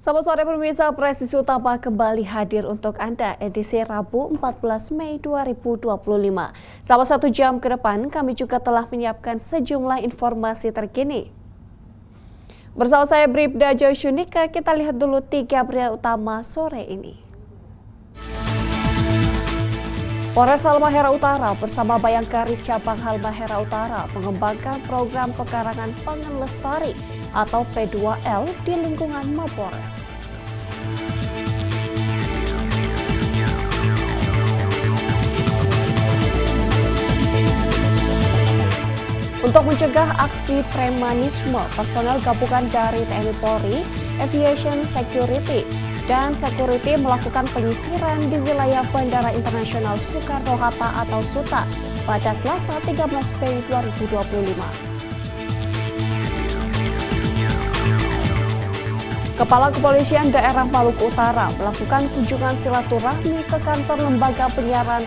Selamat sore pemirsa, Presisi Utama kembali hadir untuk Anda edisi Rabu 14 Mei 2025. Selama 1 jam ke depan kami juga telah menyiapkan sejumlah informasi terkini. Bersama saya Bribda Joyunika, kita lihat dulu 3 berita utama sore ini. Polres Halmahera Utara bersama Bayangkari Cabang Halmahera Utara mengembangkan program pekarangan pangan lestari atau P2L di lingkungan Mapolres. Untuk mencegah aksi premanisme, personel gabungan dari TNI Polri, Aviation Security, dan Security melakukan penyisiran di wilayah Bandara Internasional Soekarno-Hatta atau SUTA pada Selasa 13 Mei 2025. Kepala Kepolisian Daerah Maluku Utara melakukan kunjungan silaturahmi ke kantor Lembaga Penyiaran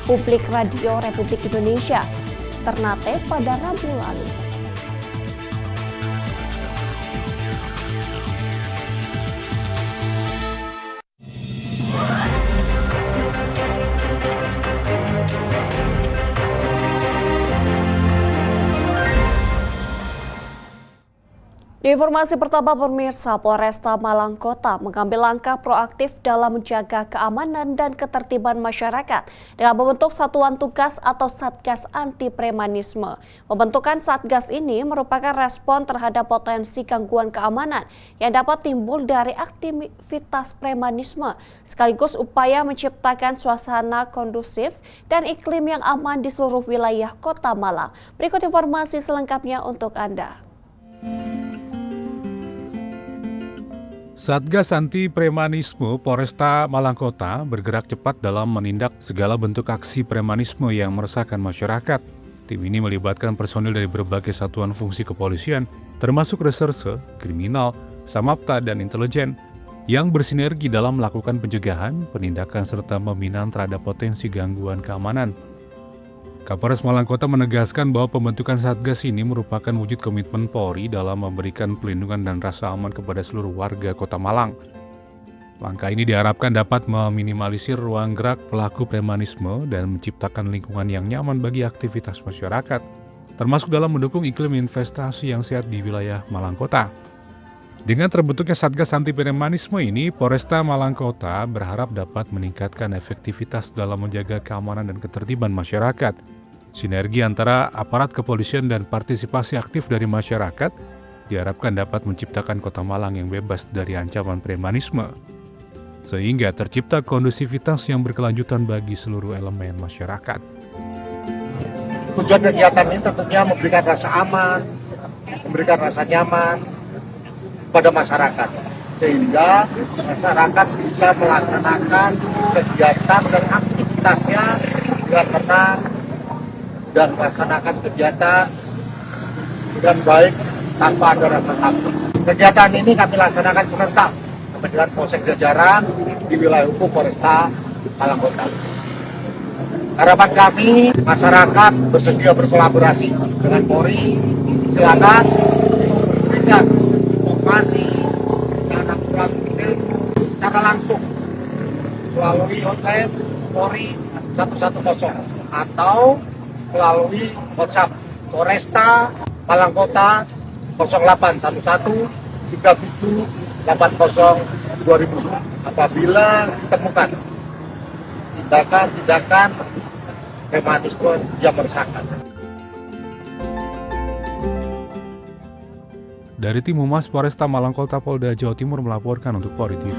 Publik Radio Republik Indonesia, Ternate, pada Rabu lalu. Di informasi pertama pemirsa, Polresta Malang Kota mengambil langkah proaktif dalam menjaga keamanan dan ketertiban masyarakat dengan membentuk Satuan Tugas atau Satgas Anti Premanisme. Pembentukan Satgas ini merupakan respon terhadap potensi gangguan keamanan yang dapat timbul dari aktivitas premanisme, sekaligus upaya menciptakan suasana kondusif dan iklim yang aman di seluruh wilayah Kota Malang. Berikut informasi selengkapnya untuk Anda. Satgas Anti Premanisme Polresta Malang Kota bergerak cepat dalam menindak segala bentuk aksi premanisme yang meresahkan masyarakat. Tim ini melibatkan personil dari berbagai satuan fungsi kepolisian, termasuk reserse, kriminal, samapta, dan intelijen, yang bersinergi dalam melakukan pencegahan, penindakan, serta pembinaan terhadap potensi gangguan keamanan. Kapolres Malang Kota menegaskan bahwa pembentukan Satgas ini merupakan wujud komitmen Polri dalam memberikan pelindungan dan rasa aman kepada seluruh warga Kota Malang. Langkah ini diharapkan dapat meminimalisir ruang gerak pelaku premanisme dan menciptakan lingkungan yang nyaman bagi aktivitas masyarakat, termasuk dalam mendukung iklim investasi yang sehat di wilayah Malang Kota. Dengan terbentuknya Satgas Anti Premanisme ini, Polresta Malang Kota berharap dapat meningkatkan efektivitas dalam menjaga keamanan dan ketertiban masyarakat. Sinergi antara aparat kepolisian dan partisipasi aktif dari masyarakat diharapkan dapat menciptakan Kota Malang yang bebas dari ancaman premanisme, sehingga tercipta kondusivitas yang berkelanjutan bagi seluruh elemen masyarakat. Tujuan kegiatan ini tentunya memberikan rasa aman, memberikan rasa nyaman pada masyarakat, sehingga masyarakat bisa melaksanakan kegiatan dan aktivitasnya dengan tenang dan melaksanakan kegiatan dengan baik tanpa ada rasa takut. Kegiatan ini kami laksanakan serentak dengan polsek jajaran di wilayah hukum Polresta Malang Kota. Harapan kami masyarakat bersedia berkolaborasi dengan Polri. Silakan berikan informasi dan akurat ilmu secara langsung melalui hotline Polri 110 atau melalui WhatsApp Polresta Malang Kota 0811 3780 2000 apabila ditemukan tindakan-tindakan premanisme yang meresahkan. Dari tim Humas Polresta Malang Kota Polda Jawa Timur melaporkan untuk Polri TV.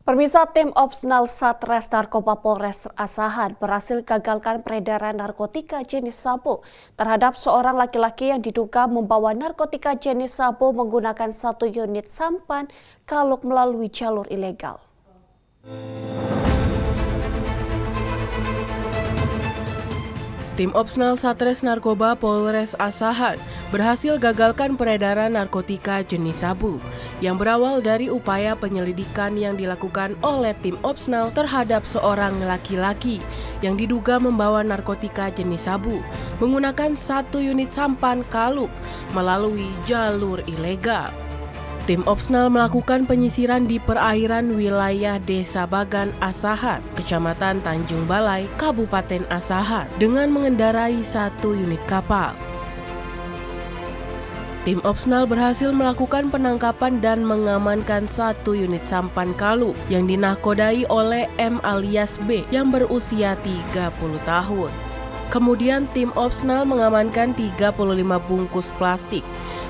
Pemirsa, tim Opsnal Satres Narkoba Polres Asahan berhasil gagalkan peredaran narkotika jenis sabu terhadap seorang laki-laki yang diduga membawa narkotika jenis sabu menggunakan 1 unit sampan kaluk melalui jalur ilegal. Tim Opsnal Satres Narkoba Polres Asahan berhasil gagalkan peredaran narkotika jenis sabu yang berawal dari upaya penyelidikan yang dilakukan oleh tim Opsnal terhadap seorang laki-laki yang diduga membawa narkotika jenis sabu menggunakan 1 unit sampan kaluk melalui jalur ilegal. Tim Opsnal melakukan penyisiran di perairan wilayah Desa Bagan, Asahan, Kecamatan Tanjung Balai, Kabupaten Asahan, dengan mengendarai 1 unit kapal. Tim Opsnal berhasil melakukan penangkapan dan mengamankan 1 unit sampan kaluk yang dinahkodai oleh M alias B yang berusia 30 tahun. Kemudian tim Opsnal mengamankan 35 bungkus plastik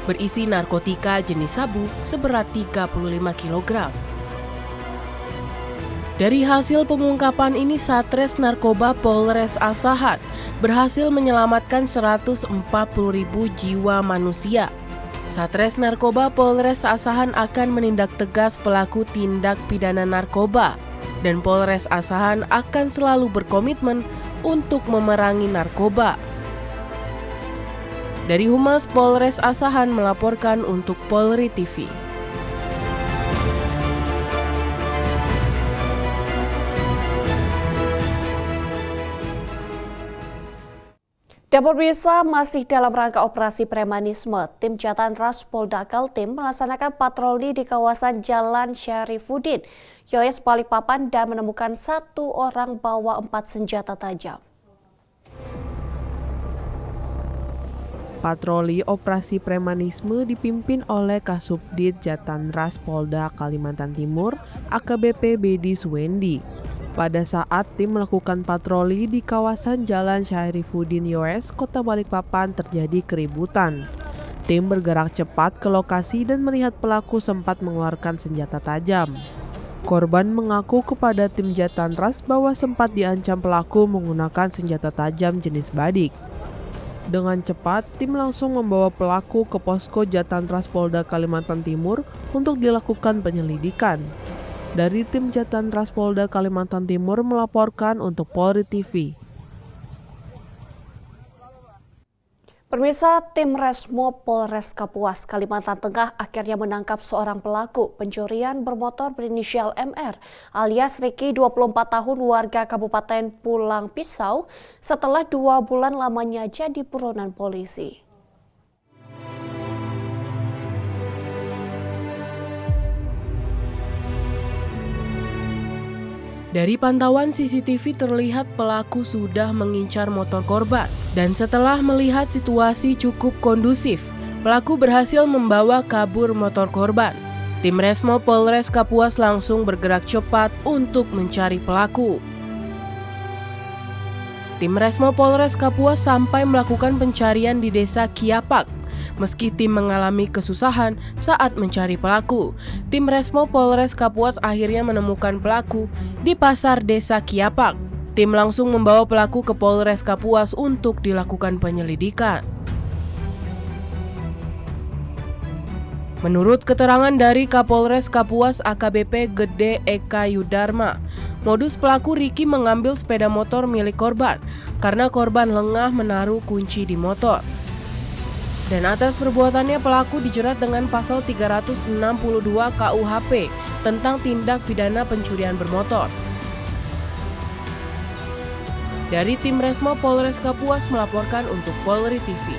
berisi narkotika jenis sabu seberat 35 kg. Dari hasil pengungkapan ini, Satres Narkoba Polres Asahan berhasil menyelamatkan 140.000 jiwa manusia. Satres Narkoba Polres Asahan akan menindak tegas pelaku tindak pidana narkoba, dan Polres Asahan akan selalu berkomitmen untuk memerangi narkoba. Dari Humas Polres Asahan melaporkan untuk Polri TV. Dapur Bisa masih dalam rangka operasi premanisme. Tim Jatan Ras Polda Kaltim melaksanakan patroli di kawasan Jalan Syarifuddin, Yowes, Balikpapan dan menemukan 1 orang bawa 4 senjata tajam. Patroli operasi premanisme dipimpin oleh Kasubdit Jatan Ras Polda Kalimantan Timur, AKBP Bedi Suwendi. Pada saat tim melakukan patroli di kawasan Jalan Syarifuddin Yowes, Kota Balikpapan, terjadi keributan. Tim bergerak cepat ke lokasi dan melihat pelaku sempat mengeluarkan senjata tajam. Korban mengaku kepada tim Jatan Ras bahwa sempat diancam pelaku menggunakan senjata tajam jenis badik. Dengan cepat, tim langsung membawa pelaku ke posko Jatan Ras Polda Kalimantan Timur untuk dilakukan penyelidikan. Dari tim Jatan Ras Polda Kalimantan Timur melaporkan untuk Polri TV. Pemirsa, tim Resmo Polres Kapuas, Kalimantan Tengah akhirnya menangkap seorang pelaku pencurian bermotor berinisial MR alias Ricky, 24 tahun, warga Kabupaten Pulang Pisau setelah 2 bulan lamanya jadi buronan polisi. Dari pantauan CCTV terlihat pelaku sudah mengincar motor korban, dan setelah melihat situasi cukup kondusif, pelaku berhasil membawa kabur motor korban. Tim Resmo Polres Kapuas langsung bergerak cepat untuk mencari pelaku. Tim Resmo Polres Kapuas sampai melakukan pencarian di Desa Kiapak. Meski tim mengalami kesusahan saat mencari pelaku, tim Resmo Polres Kapuas akhirnya menemukan pelaku di pasar Desa Kiapak. Tim langsung membawa pelaku ke Polres Kapuas untuk dilakukan penyelidikan. Menurut keterangan dari Kapolres Kapuas AKBP Gede Eka Yudarma, modus pelaku Ricky mengambil sepeda motor milik korban karena korban lengah menaruh kunci di motor. Dan atas perbuatannya pelaku dijerat dengan pasal 362 KUHP tentang tindak pidana pencurian bermotor. Dari tim Resmo Polres Kapuas melaporkan untuk Polri TV.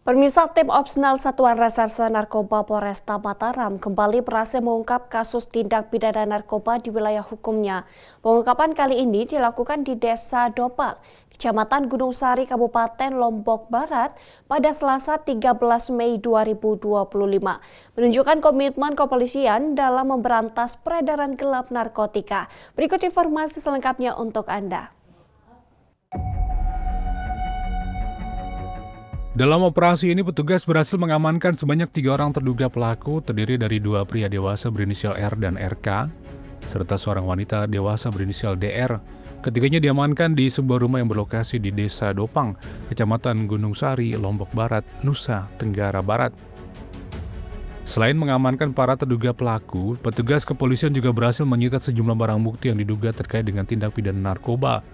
Pemirsa, tim Opsnal Satuan Reserse Narkoba Polresta Mataram kembali berhasil mengungkap kasus tindak pidana narkoba di wilayah hukumnya. Pengungkapan kali ini dilakukan di Desa Dopang, Kecamatan Gunung Sari, Kabupaten Lombok Barat pada Selasa 13 Mei 2025. Menunjukkan komitmen kepolisian dalam memberantas peredaran gelap narkotika. Berikut informasi selengkapnya untuk Anda. Dalam operasi ini, petugas berhasil mengamankan sebanyak 3 orang terduga pelaku, terdiri dari 2 pria dewasa berinisial R dan RK, serta seorang wanita dewasa berinisial DR. Ketiganya diamankan di sebuah rumah yang berlokasi di Desa Dopang, Kecamatan Gunung Sari, Lombok Barat, Nusa Tenggara Barat. Selain mengamankan para terduga pelaku, petugas kepolisian juga berhasil menyita sejumlah barang bukti yang diduga terkait dengan tindak pidana narkoba.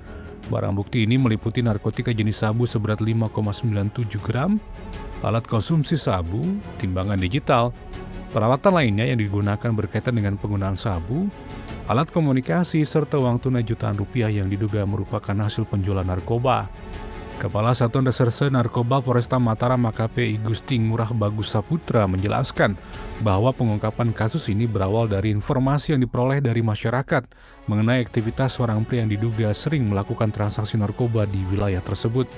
Barang bukti ini meliputi narkotika jenis sabu seberat 5,97 gram, alat konsumsi sabu, timbangan digital, peralatan lainnya yang digunakan berkaitan dengan penggunaan sabu, alat komunikasi, serta uang tunai jutaan rupiah yang diduga merupakan hasil penjualan narkoba. Kepala Satuan Reserse Narkoba Polresta Mataram AKP Igusti Ngurah Bagus Saputra menjelaskan bahwa pengungkapan kasus ini berawal dari informasi yang diperoleh dari masyarakat mengenai aktivitas seorang pria yang diduga sering melakukan transaksi narkoba di wilayah tersebut.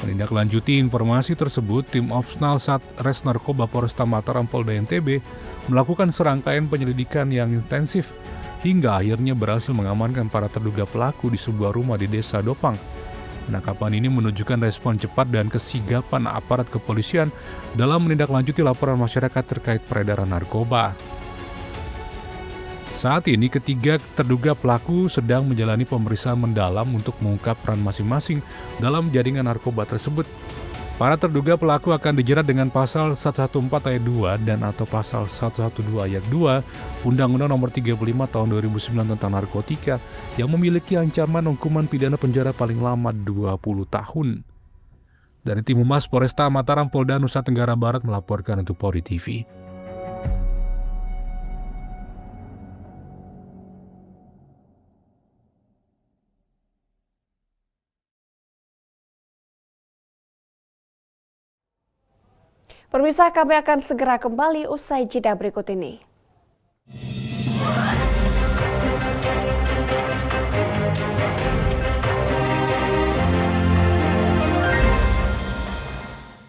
Menindaklanjuti informasi tersebut, tim Opsnal Satres Narkoba Polresta Mataram Polda NTB melakukan serangkaian penyelidikan yang intensif hingga akhirnya berhasil mengamankan para terduga pelaku di sebuah rumah di Desa Dopang. Penangkapan ini menunjukkan respon cepat dan kesigapan aparat kepolisian dalam menindaklanjuti laporan masyarakat terkait peredaran narkoba. Saat ini ketiga terduga pelaku sedang menjalani pemeriksaan mendalam untuk mengungkap peran masing-masing dalam jaringan narkoba tersebut. Para terduga pelaku akan dijerat dengan pasal 114 ayat 2 dan atau pasal 112 ayat 2 Undang-Undang Nomor 35 Tahun 2009 tentang narkotika yang memiliki ancaman hukuman pidana penjara paling lama 20 tahun. Dari Tim Humas Polresta Mataram Polda Nusa Tenggara Barat melaporkan untuk Polri TV. Pemirsa, kami akan segera kembali usai jeda berikut ini.